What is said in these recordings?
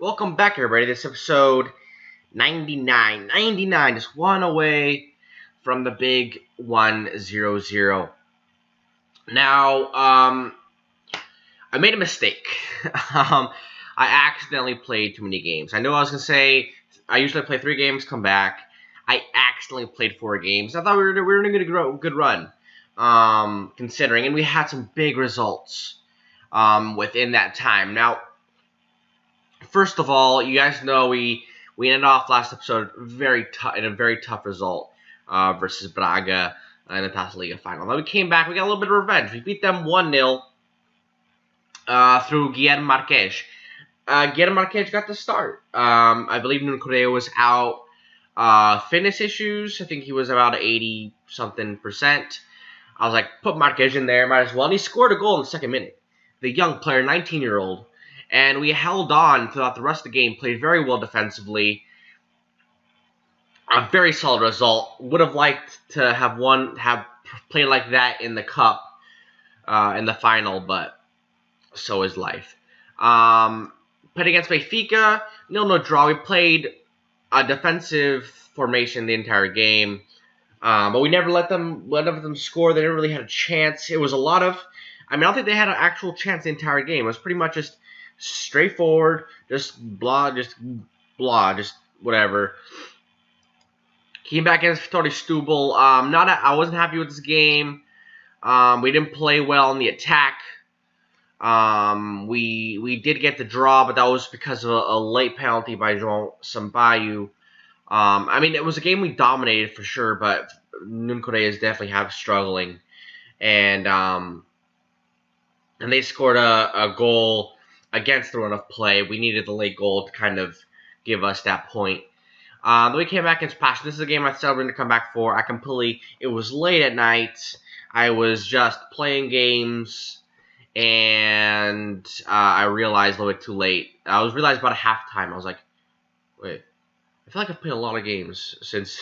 Welcome back, everybody. This episode 99. 99, just one away from the big 100. Now, I made a mistake. I accidentally played too many games. I know I was going to say I usually play 3 games, come back. I accidentally played 4 games. I thought we were in a good run, considering, and we had some big results within that time. Now, first of all, you guys know we ended off last episode in a very tough result versus Braga in the Taça Liga final. Then we came back. We got a little bit of revenge. We beat them 1-0 through Guilherme Marques. Guilherme Marques got the start. I believe Nuno Correa was out. Fitness issues. I think he was about 80-something%. I was like, put Marques in there, might as well. And he scored a goal in the second minute. The young player, 19-year-old. And we held on throughout the rest of the game, played very well defensively. A very solid result. Would have liked to have played like that in the cup, in the final, but so is life. Played against Benfica, 0-0 draw. We played a defensive formation the entire game, but we never let them score. They never really had a chance. It was a lot of, I don't think they had an actual chance the entire game. It was pretty much just straightforward, just whatever. Came back against Vitória Setúbal. I wasn't happy with this game. We didn't play well in the attack. We did get the draw, but that was because of a late penalty by João Sampaio. It was a game we dominated for sure, but Nuno Correa is definitely struggling, and they scored a goal against the run of play. We needed the late goal to kind of give us that point. Then we came back against Passion. This is a game I said we're going to come back for. It was late at night. I was just playing games, and I realized a little bit too late. I realized about a halftime. I was like, wait, I feel like I've played a lot of games since.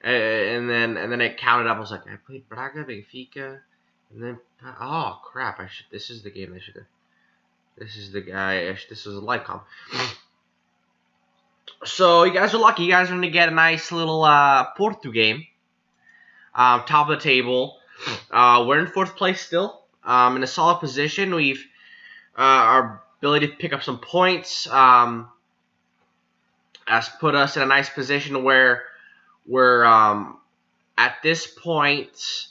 and then it counted up. I was like, I played Braga, Benfica, and then oh crap! This is the game I should have. This is the guy. This is a live comp. So you guys are lucky. You guys are going to get a nice little Porto game. Top of the table. We're in 4th place still. In a solid position. We've our ability to pick up some points has put us in a nice position where we're at this point.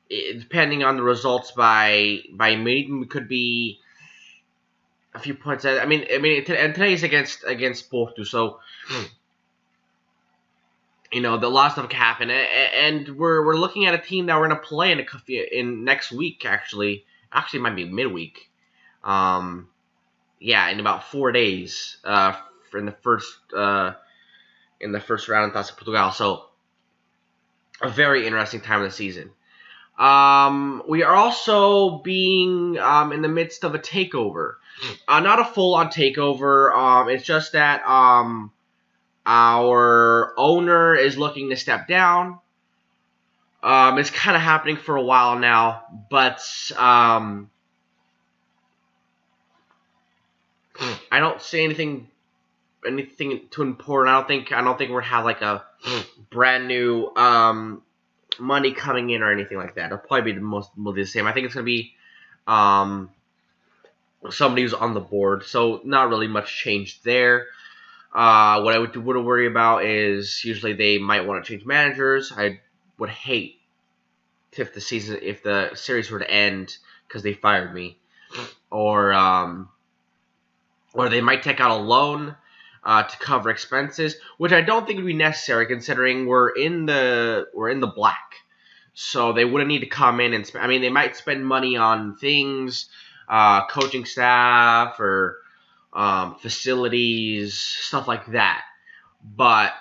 Depending on the results by meeting, we could be a few points. And today is against Porto, so the lot of stuff can happen. And we're looking at a team that we're gonna play in next week. Actually, it might be midweek. In about 4 days. In the first round in Taça Portugal. So a very interesting time of the season. We are also being in the midst of a takeover. Not a full-on takeover. It's just that our owner is looking to step down. It's kind of happening for a while now, but I don't see anything too important. I don't think we're have like a brand new money coming in or anything like that. It'll probably be mostly the same. I think it's gonna be somebody who's on the board, so not really much change there. What I would worry about is usually they might want to change managers. I would hate if the series were to end because they fired me, or they might take out a loan to cover expenses, which I don't think would be necessary considering we're in the black. So they wouldn't need to come in and spend. They might spend money on things, coaching staff or facilities, stuff like that. But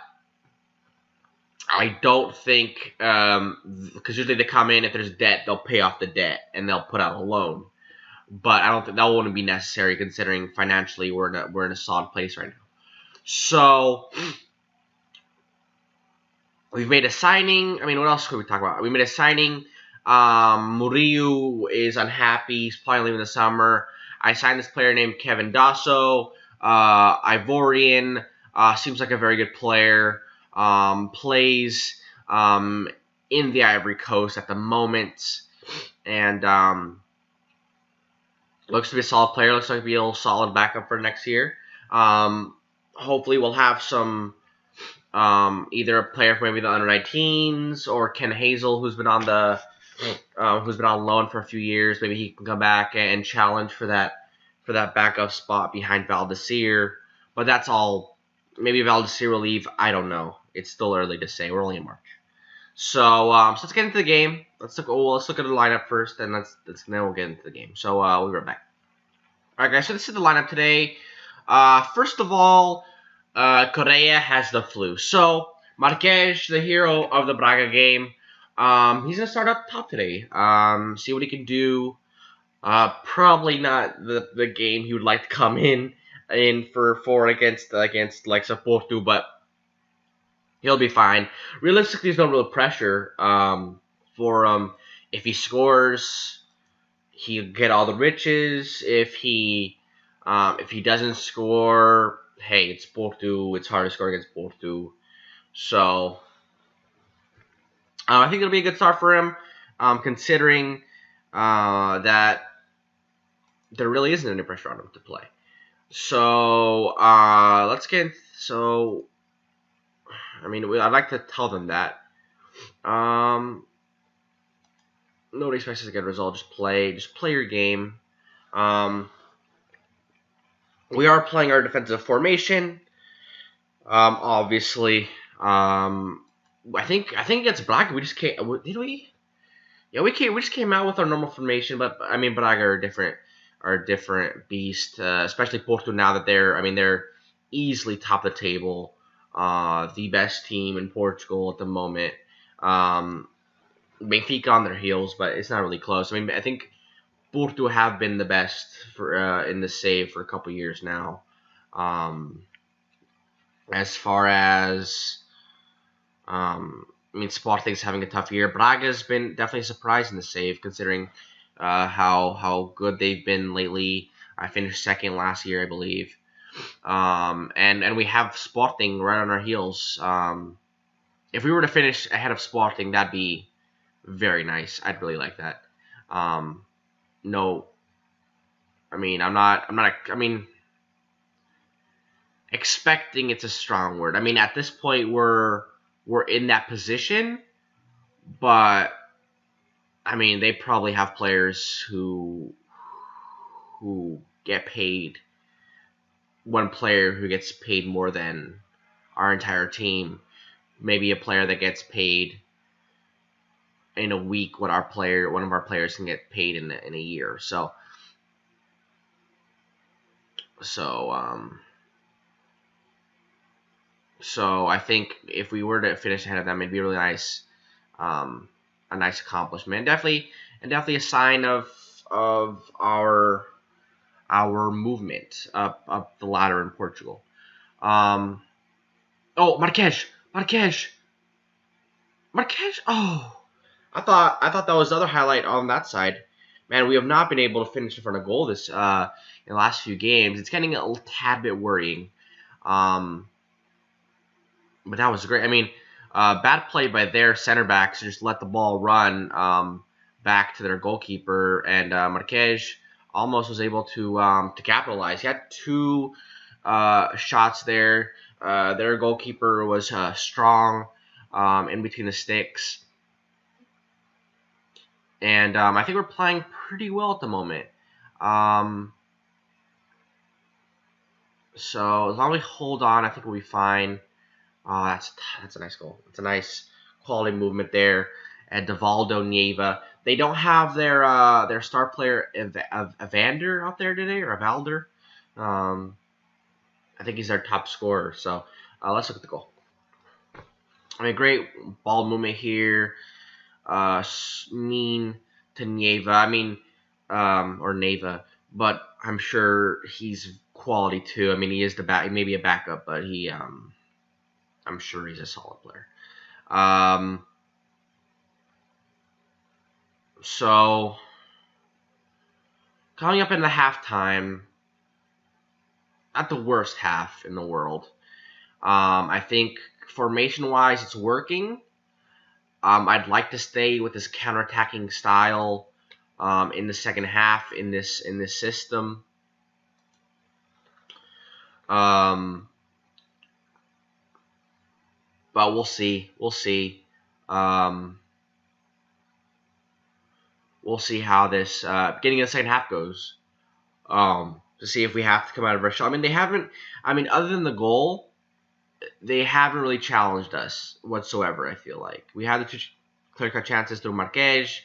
I don't think, because usually they come in, if there's debt, they'll pay off the debt and they'll put out a loan. But I don't think that wouldn't be necessary considering financially we're in a solid place right now. So we've made a signing. What else could we talk about? We made a signing Murillo is unhappy. He's probably leaving the summer. I signed this player named Kevin Dasso, Ivorian. Seems like a very good player. Plays in the Ivory Coast at the moment, and looks to be a solid player. Looks like to be a solid backup for next year. Hopefully, we'll have some either a player from maybe the under 19s or Ken Hazel, who's been on loan for a few years. Maybe he can come back and challenge for that backup spot behind Valdesir. But that's all. Maybe Valdesir will leave. I don't know. It's still early to say. We're only in March. So let's get into the game. Let's look at the lineup first, and then we'll get into the game. So we'll be right back. All right, guys. So this is the lineup today. First of all, Correa has the flu. So Marquez, the hero of the Braga game, he's gonna start up top today. See what he can do. Probably not the game he would like to come in for against like Porto, but he'll be fine. Realistically, there's no real pressure for him. If he scores, he'll get all the riches. If he doesn't score, hey, it's Porto. It's hard to score against Porto. So I think it'll be a good start for him, considering that there really isn't any pressure on him to play. So let's get. So I mean, I'd like to tell them that. Nobody expects us to get a result. Just play your game. We are playing our defensive formation. Obviously, I think against Braga we just came. Did we? Yeah, we just came out with our normal formation, but I mean Braga are a different beast, especially Porto now that they're easily top of the table, the best team in Portugal at the moment. Benfica on their heels, but it's not really close. I mean, I think Porto have been the best for in the save for a couple years now. As far as I mean, Sporting's having a tough year. Braga's been definitely surprised in the save, considering how good they've been lately. I finished second last year, I believe. And we have Sporting right on our heels. If we were to finish ahead of Sporting, that'd be very nice. I'd really like that. No, I mean, I mean, expecting it's a strong word. I mean, at this point, we're in that position, but I mean, they probably have players who get paid. One player who gets paid more than our entire team. Maybe a player that gets paid in a week what one of our players can get paid in a year. So I think if we were to finish ahead of them, it'd be really nice, a nice accomplishment. Definitely a sign of our movement up the ladder in Portugal. Oh, Marquez. Oh, I thought that was the other highlight on that side. Man, we have not been able to finish in front of goal this in the last few games. It's getting a tad bit worrying. But that was great. I mean, bad play by their center backs to just let the ball run back to their goalkeeper, and Marquez almost was able to capitalize. He had two shots there. Their goalkeeper was strong in between the sticks. And I think we're playing pretty well at the moment. So as long as we hold on, I think we'll be fine. That's a nice goal. It's a nice quality movement there. And Devaldo Nieva. They don't have their star player Evander out there today, or Evalder. I think he's their top scorer. So let's look at the goal. I mean, great ball movement here. Mean to Nieva. I mean, or Neva, but I'm sure he's quality too. I mean, he is he may be a backup, but I'm sure he's a solid player. So coming up in the halftime, not the worst half in the world. I think formation-wise, it's working. I'd like to stay with this counterattacking style in the second half in this system. But we'll see. We'll see. We'll see how this beginning of the second half goes. To see if we have to come out of our shell. I mean, they haven't. I mean, other than the goal, they haven't really challenged us whatsoever. I feel like we had the two clear-cut chances through Marquez.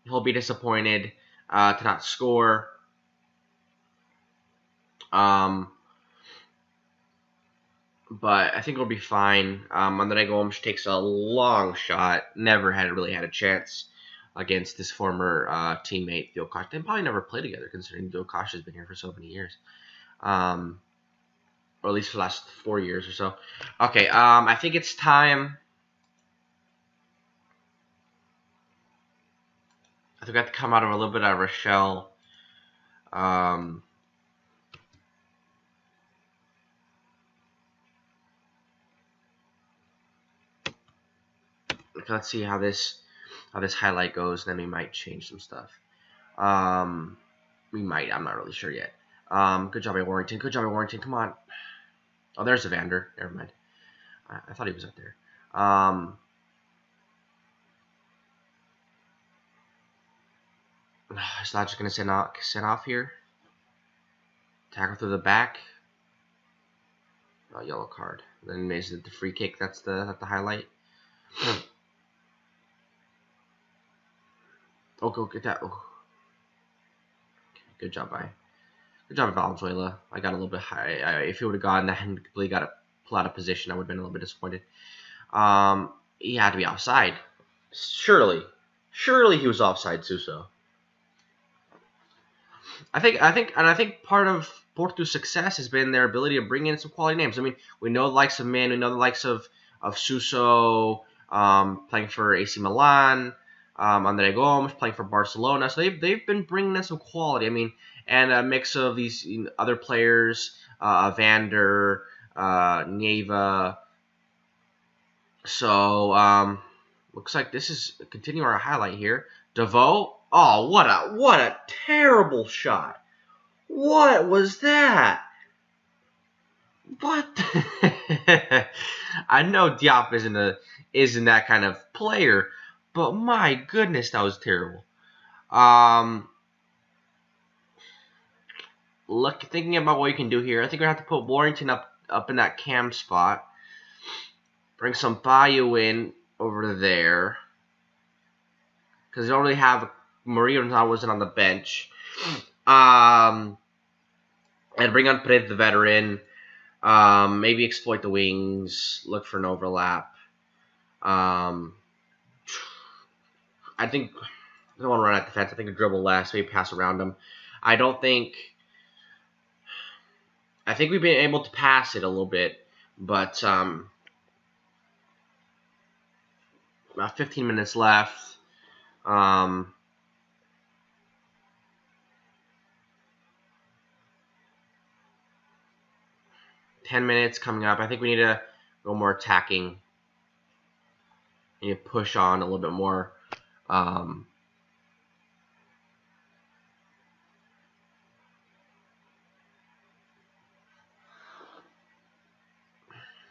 He'll be disappointed to not score. But I think it'll be fine. Andre Gomes takes a long shot. Never really had a chance against his former teammate, Theo Kosh. They probably never played together, considering Theo Kosh has been here for so many years. Or at least for the last 4 years or so. Okay, I think it's time. I think we have to come out of a little bit out of our shell. Let's see how this highlight goes. Then we might change some stuff. We might. I'm not really sure yet. Good job by Warrington. Good job by Warrington. Come on. Oh, there's Evander. Never mind. I thought he was up there. Is not just gonna send off here. Tackle through the back. Oh, yellow card. Then is it the free kick? That's the highlight. Oh, go get that. Oh. Good job, Valenzuela. I got a little bit high. If he would have gotten that and completely got pull out of position, I would have been a little bit disappointed. He had to be offside. Surely he was offside, Suso. I think part of Porto's success has been their ability to bring in some quality names. I mean, we know the likes of Min, we know the likes of Suso playing for AC Milan, Andre Gomes playing for Barcelona. So they've been bringing in some quality. I mean, and a mix of these other players, Vander, Neva. So looks like this is continue our highlight here. Devoe. Oh, what a terrible shot. What was that? What? I know Diop isn't that kind of player, but my goodness, that was terrible. Thinking about what you can do here, I think we have to put Warrington up in that cam spot. Bring some Bayou in over there, because you don't really have Maria wasn't on the bench. And bring on Pred, the veteran. Maybe exploit the wings. Look for an overlap. I think I don't want to run at defense. I think a dribble less. Maybe pass around them. I think we've been able to pass it a little bit, but about 15 minutes left. 10 minutes coming up. I think we need to go more attacking. We need to push on a little bit more.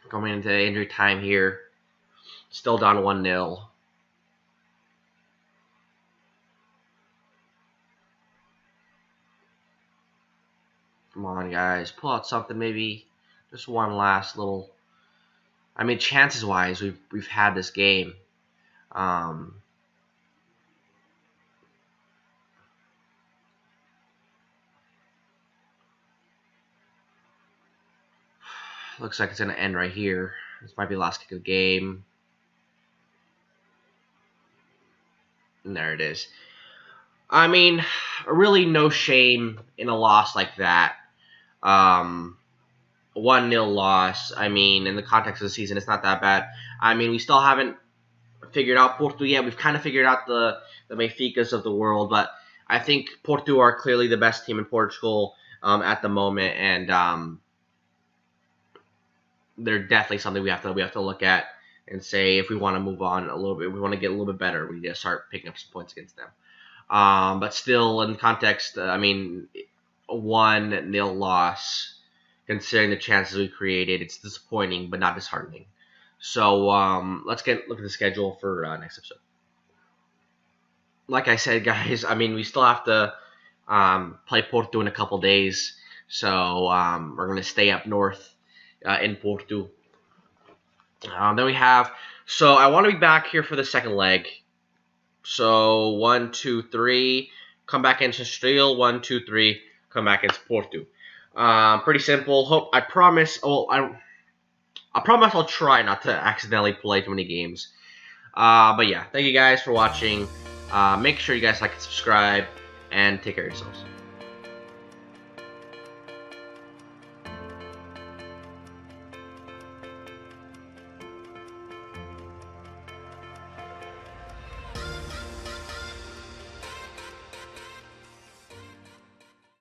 Going into injury time here. Still down 1-0. Come on, guys. Pull out something, maybe. Just one last little. I mean, chances-wise, we've had this game. Looks like it's going to end right here. This might be the last kick of the game. And there it is. I mean, really no shame in a loss like that. 1-0 loss. I mean, in the context of the season, it's not that bad. I mean, we still haven't figured out Porto yet. We've kind of figured out the Benficas of the world, but I think Porto are clearly the best team in Portugal at the moment, and they're definitely something we have to look at and say if we want to move on a little bit, we want to get a little bit better. We need to start picking up some points against them. But still, in context, I mean, a 1-0 loss, considering the chances we created, it's disappointing but not disheartening. So let's look at the schedule for next episode. Like I said, guys, I mean, we still have to play Porto in a couple days, so we're going to stay up north in Porto. Then we have, so I want to be back here for the second leg. So 1, 2, 3, come back into Estoril. 1, 2, 3, come back into Porto. Pretty simple. I promise. Well, I promise I'll try not to accidentally play too many games. But yeah, thank you guys for watching. Make sure you guys like and subscribe, and take care of yourselves.